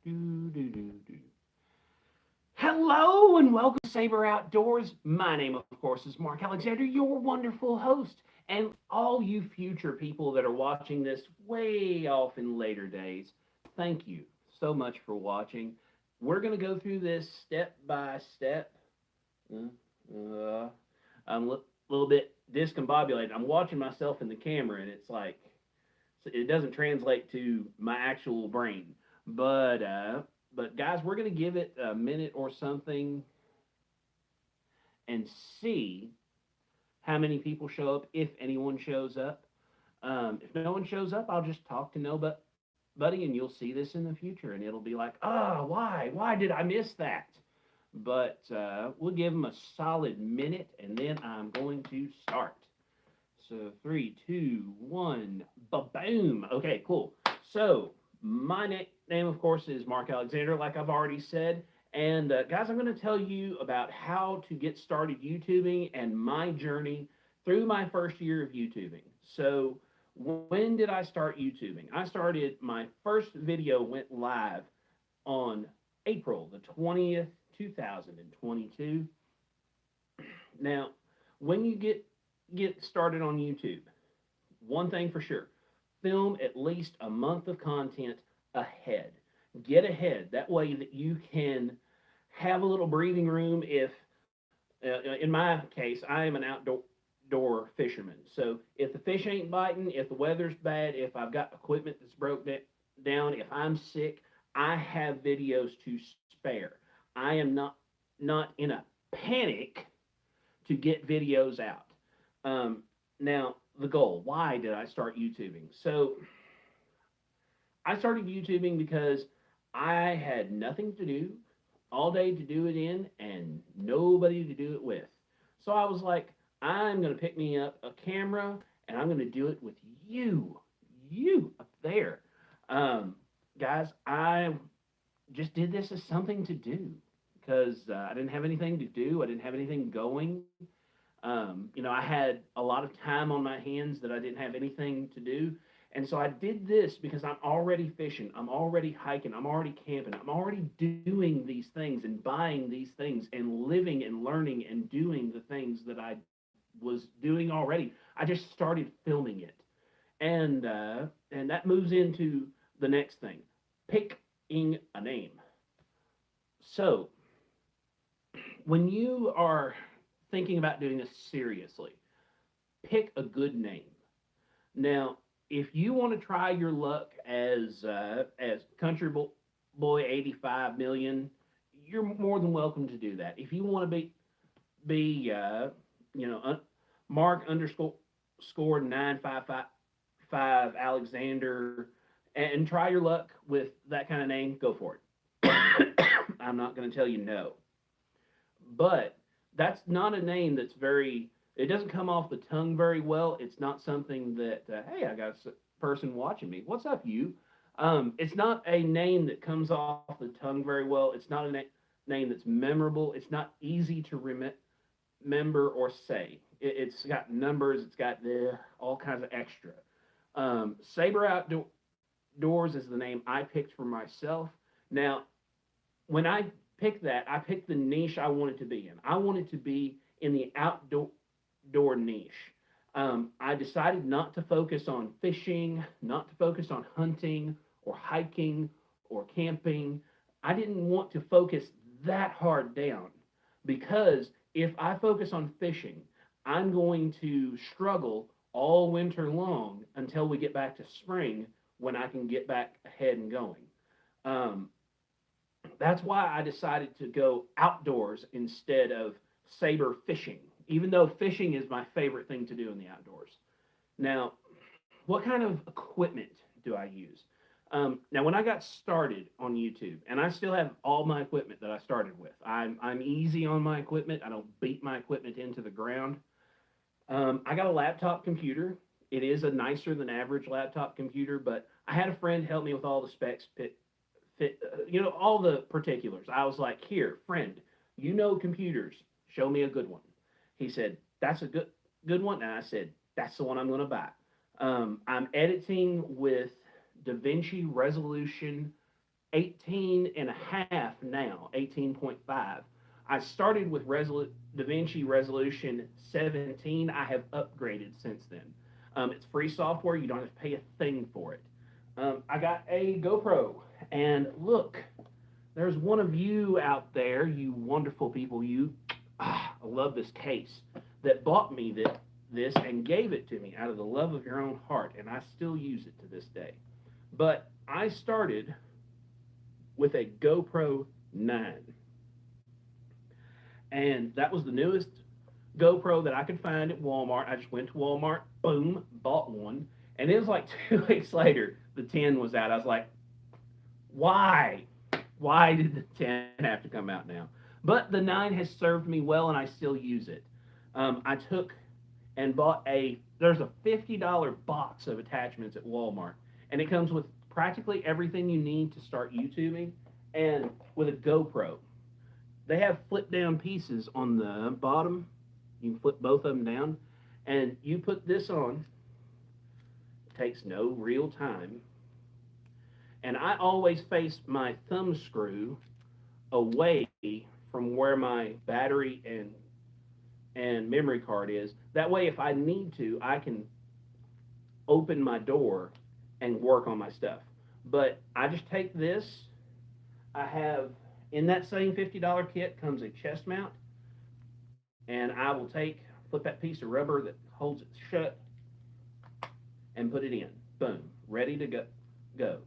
Do, do, do, do. Hello and welcome to Saber Outdoors. My name, of course, is Mark Alexander, your wonderful host. And all you future people that are watching this way off in later days, thank you so much for watching. We're going to go through this step by step. I'm a little bit discombobulated. I'm watching myself in the camera, and it's like it doesn't translate to my actual brain. But uh, but guys, we're gonna give it a minute or something and see how many people show up, if anyone shows up. If no one shows up, I'll just talk to nobody, and you'll see this in the future, and it'll be like, why did I miss that? But we'll give them a solid minute, and then I'm going to start. So three, two, one, ba-boom. Okay, cool. So my name, of course, is Mark Alexander, like I've already said. And guys, I'm going to tell you about how to get started YouTubing and my journey through my first year of YouTubing. So when did I start YouTubing? I started, my first video went live on April the 20th, 2022. Now, when you get started on YouTube, one thing for sure, film at least a month of content ahead. Get ahead. That way that you can have a little breathing room if in my case, I am an outdoor fisherman. So if the fish ain't biting, if the weather's bad, if I've got equipment that's broke down, if I'm sick, I have videos to spare. I am not in a panic to get videos out. Now, the goal. Why did I start YouTubing? So, I started YouTubing because I had nothing to do all day to do it in and nobody to do it with. So, I was like, I'm going to pick me up a camera and I'm going to do it with you up there. Um, Guys, I just did this as something to do because I didn't have anything to do. I didn't have anything going. I had a lot of time on my hands that I didn't have anything to do. And so I did this because I'm already fishing, I'm already hiking, I'm already camping, I'm already doing these things and buying these things and living and learning and doing the things that I was doing already. I just started filming it. And that moves into the next thing, picking a name. So when you are thinking about doing this seriously, pick a good name. Now, if you want to try your luck as Country Boy 85 million, you're more than welcome to do that. If you want to be you know Mark underscore score 955 Alexander and try your luck with that kind of name, go for it. I'm not going to tell you no, but that's not a name that's very, it doesn't come off the tongue very well. It's not something that hey, I got a person watching me, what's up you. It's not a name that comes off the tongue very well. It's not a name that's memorable. It's not easy to remember or say. It's got numbers, it's got all kinds of extra. Saber Outdoors is the name I picked for myself. Now, when I picked that, I picked the niche I wanted to be in. I wanted to be in the outdoor niche. I decided not to focus on fishing, not to focus on hunting or hiking or camping. I didn't want to focus that hard down because if I focus on fishing, I'm going to struggle all winter long until we get back to spring when I can get back ahead and going. Um, that's why I decided to go outdoors instead of saber fishing, even though fishing is my favorite thing to do in the outdoors. Now, what kind of equipment do I use? Now, when I got started on YouTube, and I still have all my equipment that I started with, I'm easy on my equipment. I don't beat my equipment into the ground. I got a laptop computer. It is a nicer than average laptop computer, but I had a friend help me with all the specs, all the particulars. I was like, here, friend, you know computers. Show me a good one. He said, that's a good one. And I said, that's the one I'm going to buy. I'm editing with DaVinci Resolution 18 and a half now, 18.5. I started with DaVinci Resolution 17. I have upgraded since then. It's free software. You don't have to pay a thing for it. I got a GoPro, and look, there's one of you out there, you wonderful people, I love this case, that bought me this and gave it to me out of the love of your own heart, and I still use it to this day. But I started with a GoPro 9. And that was the newest GoPro that I could find at Walmart. I just went to Walmart, boom, bought one. And it was like 2 weeks later, the 10 was out. I was like, why? Why did the 10 have to come out now? But the 9 has served me well, and I still use it. I took and bought there's a $50 box of attachments at Walmart. And it comes with practically everything you need to start YouTubing and with a GoPro. They have flip down pieces on the bottom. You can flip both of them down, and you put this on. It takes no real time. And I always face my thumb screw away from where my battery and memory card is. That way, if I need to, I can open my door and work on my stuff. But I just take this. I have, in that same $50 kit comes a chest mount, and I will flip that piece of rubber that holds it shut and put it in. Boom, ready to go.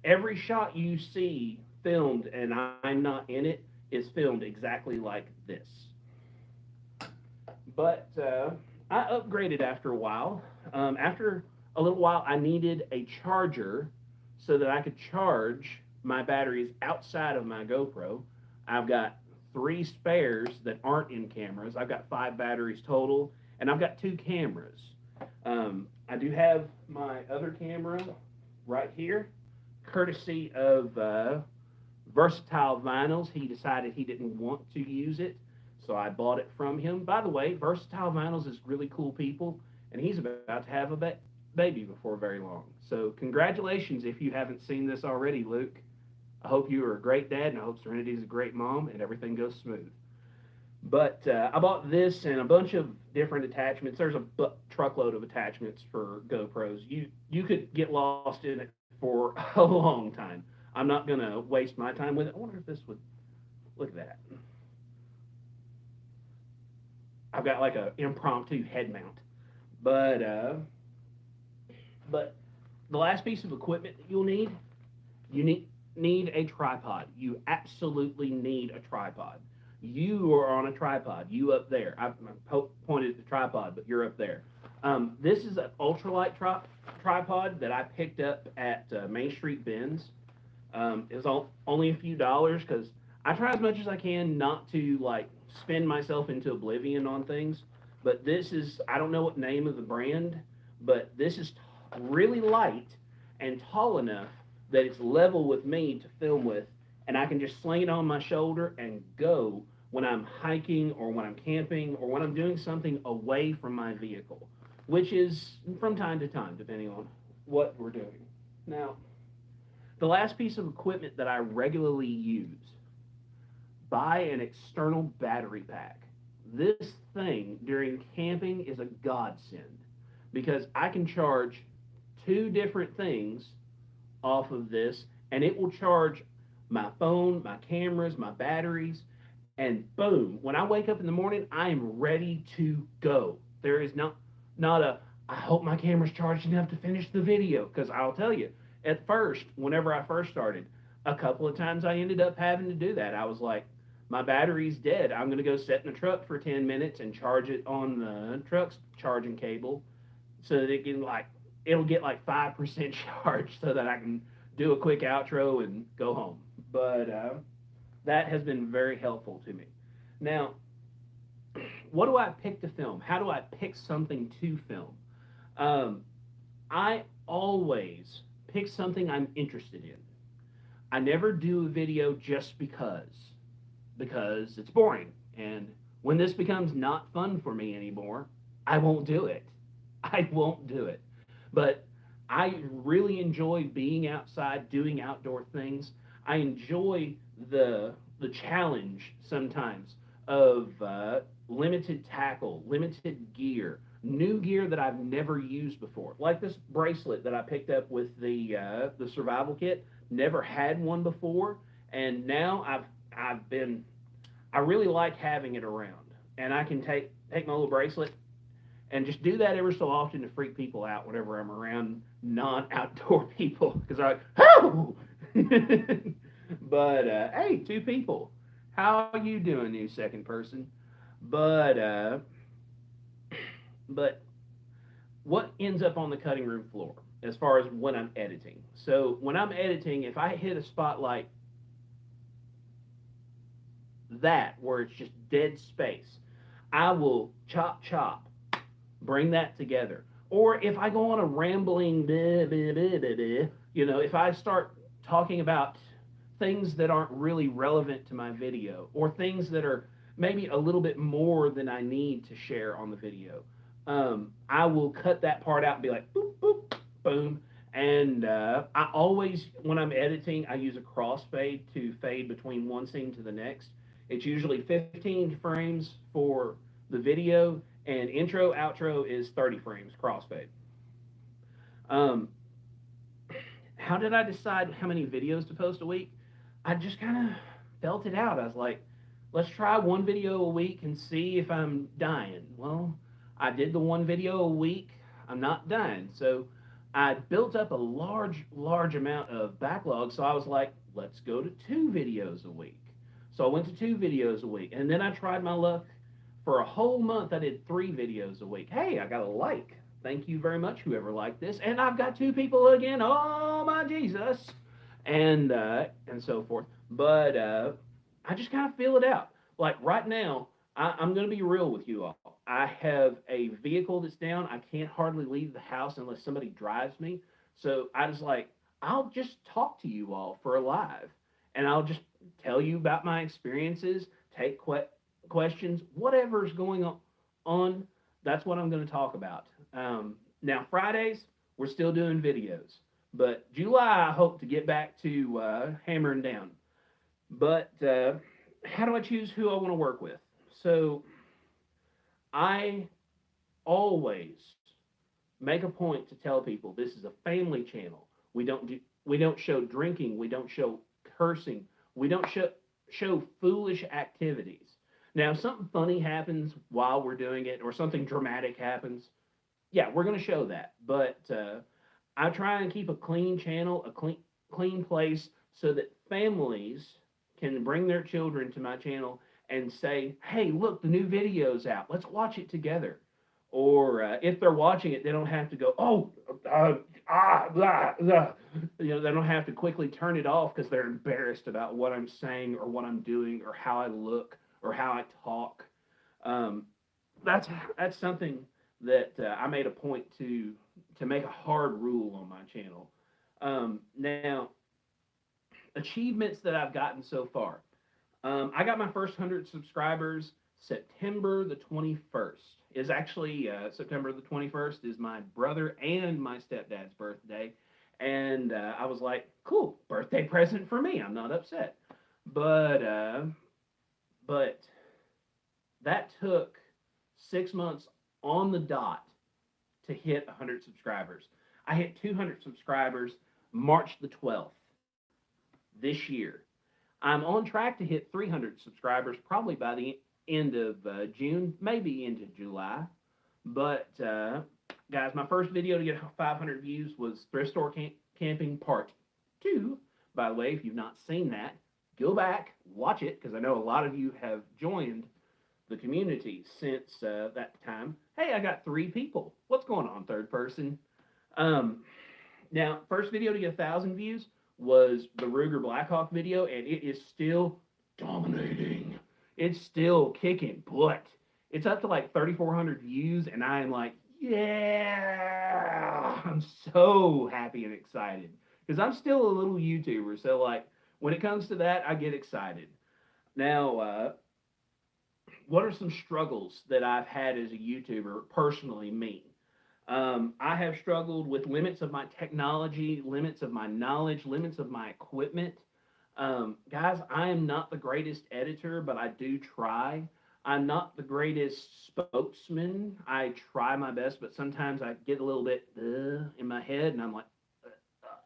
Every shot you see filmed and I'm not in it is filmed exactly like this. But I upgraded after a while. After a little while, I needed a charger so that I could charge my batteries outside of my GoPro. I've got 3 spares that aren't in cameras. I've got 5 batteries total, and I've got 2 cameras. I do have my other camera right here, courtesy of Versatile Vinyls. He decided he didn't want to use it, so I bought it from him. By the way, Versatile Vinyls is really cool people, and he's about to have a baby before very long. So congratulations if you haven't seen this already, Luke. I hope you are a great dad, and I hope Serenity is a great mom, and everything goes smooth. But I bought this and a bunch of different attachments. There's a truckload of attachments for GoPros. You could get lost in it for a long time. I'm not going to waste my time with it. I wonder if this would, look at that. I've got like an impromptu head mount. But the last piece of equipment that you need a tripod. You absolutely need a tripod. You are on a tripod. You up there. I pointed at the tripod, but you're up there. This is an ultralight tripod that I picked up at Main Street Ben's. It was only a few dollars because I try as much as I can not to like spin myself into oblivion on things. But this is, I don't know what name of the brand, but this is really light and tall enough that it's level with me to film with, and I can just sling it on my shoulder and go when I'm hiking or when I'm camping or when I'm doing something away from my vehicle, which is from time to time, depending on what we're doing. Now, the last piece of equipment that I regularly use, buy an external battery pack. This thing during camping is a godsend because I can charge 2 different things off of this, and it will charge my phone, my cameras, my batteries, and boom, when I wake up in the morning, I am ready to go. There is not I hope my camera's charged enough to finish the video, because I'll tell you, at first, whenever I first started, a couple of times I ended up having to do that. I was like, my battery's dead. I'm going to go sit in the truck for 10 minutes and charge it on the truck's charging cable so that it'll get like 5% charged so that I can do a quick outro and go home. But that has been very helpful to me. Now, what do I pick to film? How do I pick something to film? I always pick something I'm interested in. I never do a video just because it's boring. And when this becomes not fun for me anymore, I won't do it. I won't do it. But I really enjoy being outside, doing outdoor things. I enjoy the challenge sometimes of limited tackle, limited gear, new gear that I've never used before. Like this bracelet that I picked up with the survival kit. Never had one before, and now I've been I really like having it around, and I can take my little bracelet and just do that every so often to freak people out whenever I'm around non-outdoor people because I'm like, oh! But hey, two people, how are you doing, new second person? But uh, but what ends up on the cutting room floor as far as when I'm editing? So when I'm editing, if I hit a spot like that where it's just dead space, I will chop chop bring that together. Or if I go on a rambling, blah, blah, blah, blah, blah, if I start talking about things that aren't really relevant to my video, or things that are maybe a little bit more than I need to share on the video, I will cut that part out and be like, boop, boop, boom. And I always, when I'm editing, I use a crossfade to fade between one scene to the next. It's usually 15 frames for the video, and intro, outro is 30 frames, crossfade. Um, how did I decide how many videos to post a week? I just kind of felt it out. I was like, let's try one video a week and see if I'm dying. Well, I did the one video a week. I'm not dying. So I built up a large amount of backlog. So I was like, let's go to 2 videos a week. So I went to 2 videos a week. And then I tried my luck. For a whole month, I did 3 videos a week. Hey, I got a like. Thank you very much, whoever liked this. And I've got 2 people again. Oh my Jesus, and so forth. But I just kind of feel it out. Like right now, I'm going to be real with you all. I have a vehicle that's down. I can't hardly leave the house unless somebody drives me. So I was like, I'll just talk to you all for a live, and I'll just tell you about my experiences, take questions, whatever's going on, that's what I'm going to talk about. Now, Fridays, we're still doing videos, but July, I hope to get back to hammering down. But how do I choose who I want to work with? So I always make a point to tell people this is a family channel. We don't show drinking, we don't show cursing, we don't show foolish activities. Now, if something funny happens while we're doing it, or something dramatic happens, yeah, we're going to show that. But I try and keep a clean channel, a clean place, so that families can bring their children to my channel and say, "Hey, look, the new video's out. Let's watch it together." Or if they're watching it, they don't have to go, "Oh, blah, blah." They don't have to quickly turn it off because they're embarrassed about what I'm saying or what I'm doing or how I look or how I talk. Um, that's something that I made a point to make a hard rule on my channel. Now, achievements that I've gotten so far. I got my first 100 subscribers September the 21st. Is actually September the 21st is my brother and my stepdad's birthday. And I was like, cool, birthday present for me. I'm not upset. But that took 6 months on the dot to hit 100 subscribers. I hit 200 subscribers March the 12th this year. I'm on track to hit 300 subscribers probably by the end of June, maybe into July. But guys, my first video to get 500 views was Thrift Store Camping Part 2. By the way, if you've not seen that, go back, watch it, because I know a lot of you have joined the community since that time. Hey, I got 3 people. What's going on, third person? Now, first video to get 1,000 views was the Ruger Blackhawk video, and it is still dominating. It's still kicking butt. It's up to like 3,400 views, and I am like, yeah! I'm so happy and excited because I'm still a little YouTuber. So, like, when it comes to that, I get excited. Now, what are some struggles that I've had as a YouTuber, personally, me? I have struggled with limits of my technology, limits of my knowledge, limits of my equipment. Guys, I am not the greatest editor, but I do try. I'm not the greatest spokesman. I try my best, but sometimes I get a little bit in my head, and I'm like,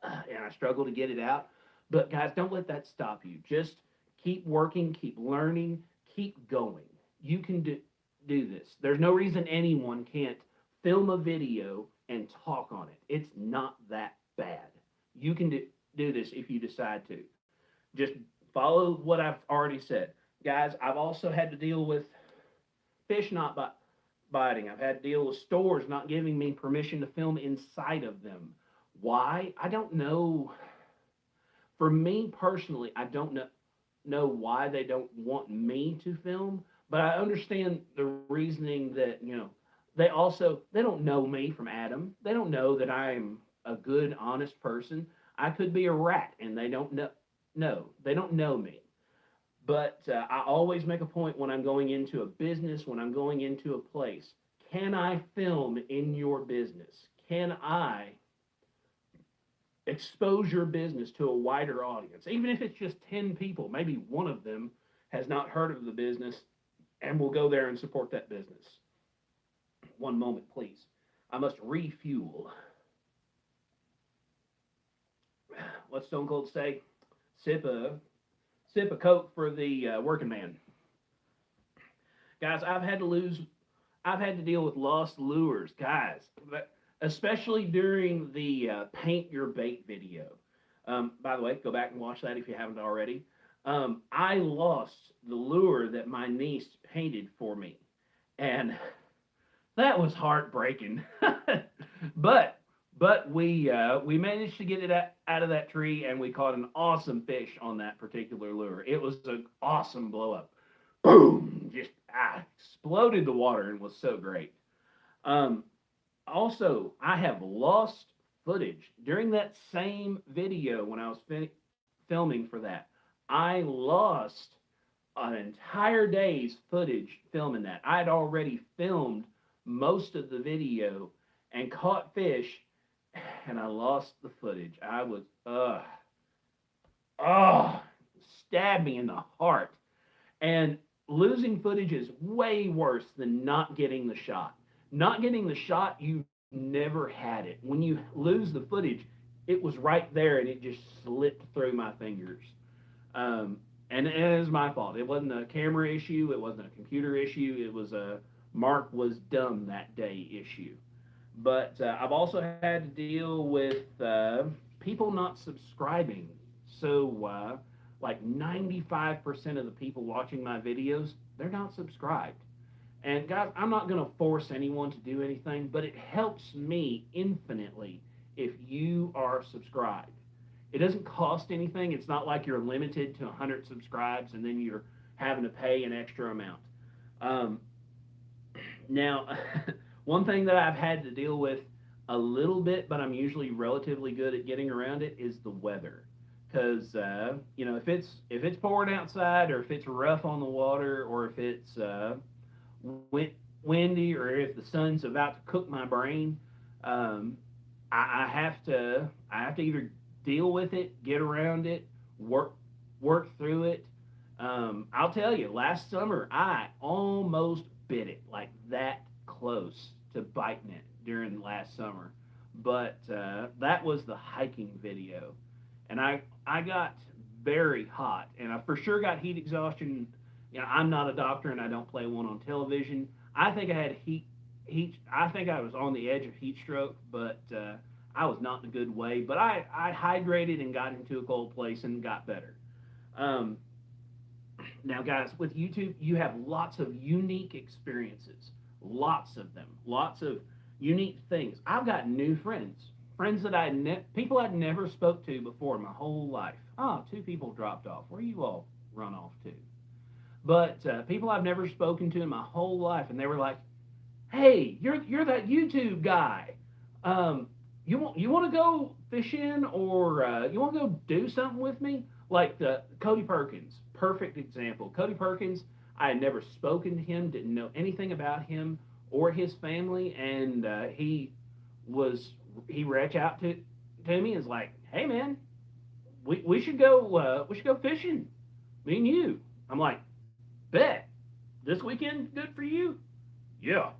and I struggle to get it out. But guys, don't let that stop you. Just keep working, keep learning, keep going. You can do this. There's no reason anyone can't film a video and talk on it. It's not that bad. You can do this if you decide to. Just follow what I've already said. Guys, I've also had to deal with fish not biting. I've had to deal with stores not giving me permission to film inside of them. Why? I don't know. For me personally, I don't know why they don't want me to film, but I understand the reasoning that, they don't know me from Adam. They don't know that I'm a good, honest person. I could be a rat and they don't know. No, they don't know me. But I always make a point when I'm going into a business, when I'm going into a place. Can I film in your business? Can I expose your business to a wider audience? Even if it's just 10 people, maybe one of them has not heard of the business and will go there and support that business. One moment, please. I must refuel. What's Stone Cold say? Sip a Coke for the working man. Guys, I've had to deal with lost lures, guys, especially during the paint your bait video. By the way, go back and watch that if you haven't already. I lost the lure that my niece painted for me, and that was heartbreaking. but we managed to get it out of that tree, and we caught an awesome fish on that particular lure. It was an awesome blow up. Boom! Just exploded the water and was so great. Also, I have lost footage during that same video when I was filming for that. I lost an entire day's footage filming that. I had already filmed most of the video and caught fish, and I lost the footage. I was, stabbed me in the heart. And losing footage is way worse than not getting the shot. Not getting the shot, you never had it. When you lose the footage, it was right there and it just slipped through my fingers. And it was my fault. It wasn't a camera issue. It wasn't a computer issue. It was a Mark was dumb that day issue. But I've also had to deal with people not subscribing. So, like 95% of the people watching my videos, they're not subscribed. And guys, I'm not going to force anyone to do anything, but it helps me infinitely if you are subscribed. It doesn't cost anything. It's not like you're limited to 100 subscribes and then you're having to pay an extra amount. Now, one thing that I've had to deal with a little bit, but I'm usually relatively good at getting around it, is the weather. Because if it's pouring outside, or if it's rough on the water, or if it's windy, or if the sun's about to cook my brain, I have to either deal with it, get around it, work through it. I'll tell you, last summer I almost bit it, like that close to biting it during last summer, but that was the hiking video, and I got very hot, and I for sure got heat exhaustion. I'm not a doctor, and I don't play one on television. I think I had heat. I think I was on the edge of heat stroke, but I was not in a good way. But I hydrated and got into a cold place and got better. Now, guys, with YouTube, you have lots of unique experiences, lots of them, lots of unique things. I've got new friends that people I'd never spoke to before in my whole life. Oh, two people dropped off. Where you all run off to? But people I've never spoken to in my whole life, and they were like, "Hey, you're that YouTube guy. You want to go fishing, or you want to go do something with me?" Like Cody Perkins, perfect example. Cody Perkins, I had never spoken to him, didn't know anything about him or his family, and he was he reached out to me and was like, "Hey man, we should go fishing, me and you." I'm like, "Bet this weekend good for you?" Yeah.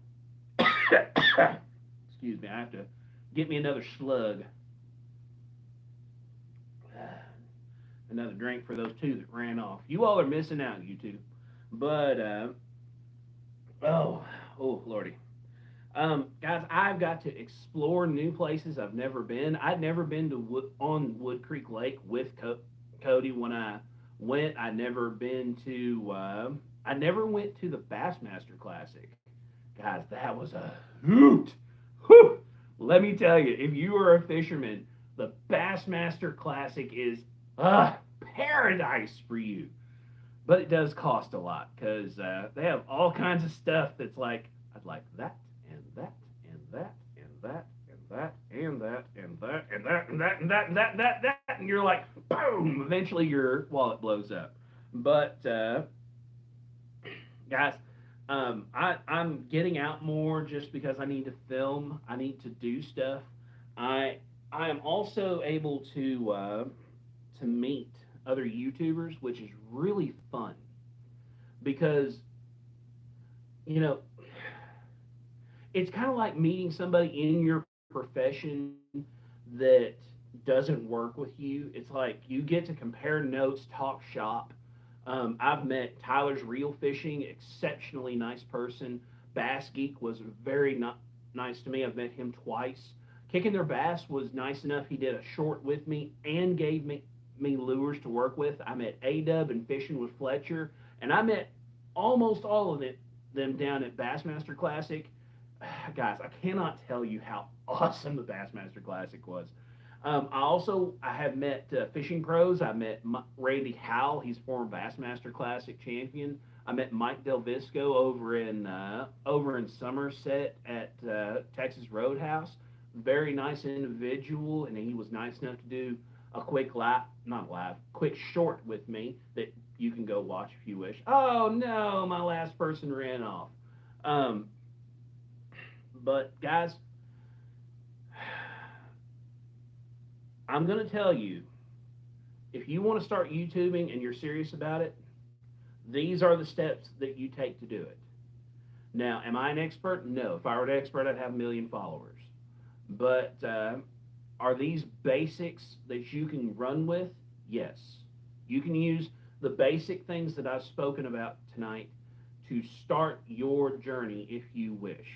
Excuse me, I have to get me another slug, another drink for those two that ran off. You all are missing out, you two. But oh, oh lordy. Guys, I've got to explore new places I've never been. I'd never been to on Wood Creek Lake with Cody when I went. I never been to. I never went to the Bassmaster Classic. Guys, that was a hoot. Whew. Let me tell you, if you are a fisherman, the Bassmaster Classic is paradise for you. But it does cost a lot because they have all kinds of stuff that's like, I'd like that and that and that and that and that and that and that and that and that and that and that, and you're like, boom! Eventually your wallet blows up. But guys, I'm getting out more just because I need to film. I need to do stuff. I I am also able to meet other YouTubers, which is really fun because you know it's kind of like meeting somebody in your profession that doesn't work with you. It's like you get to compare notes, talk shop. I've met Tyler's Real Fishing, exceptionally nice person. Bass Geek was very nice to me. I've met him twice. Kicking Their Bass was nice enough. He did a short with me and gave me lures to work with. I met A-Dub and Fishing with Fletcher, and I met almost all of them down at Bassmaster Classic. Guys, I cannot tell you how awesome the Bassmaster Classic was. I have met fishing pros. I met Randy Howell. He's former Bassmaster Classic champion. I met Mike Del Visco over in Somerset at Texas Roadhouse. Very nice individual, and he was nice enough to do a quick not live, quick short with me that you can go watch if you wish. Oh no, my last person ran off. Um, but guys, I'm going to tell you, if you want to start YouTubing and you're serious about it, these are the steps that you take to do it. Now, am I an expert? No. If I were an expert, I'd have a million followers. But are these basics that you can run with? Yes. You can use the basic things that I've spoken about tonight to start your journey if you wish.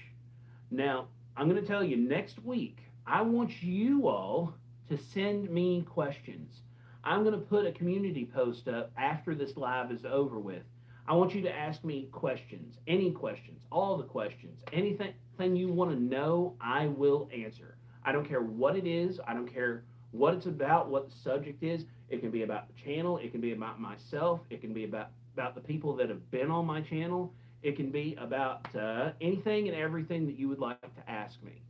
Now, I'm going to tell you next week, I want you all to send me questions. I'm going to put a community post up after this live is over with. I want you to ask me questions, any questions, all the questions, anything you want to know, I will answer. I don't care what it is. I don't care what it's about, what the subject is. It can be about the channel. It can be about myself. It can be about the people that have been on my channel. It can be about anything and everything that you would like to ask me.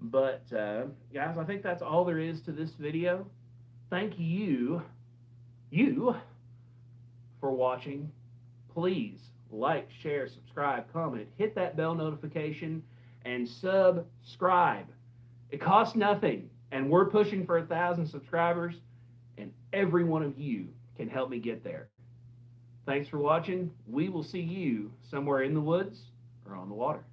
But guys, I think that's all there is to this video. Thank you for watching. Please like, share, subscribe, comment, hit that bell notification, and subscribe. It costs nothing, and we're pushing for 1,000 subscribers, and every one of you can help me get there. Thanks for watching. We will see you somewhere in the woods or on the water.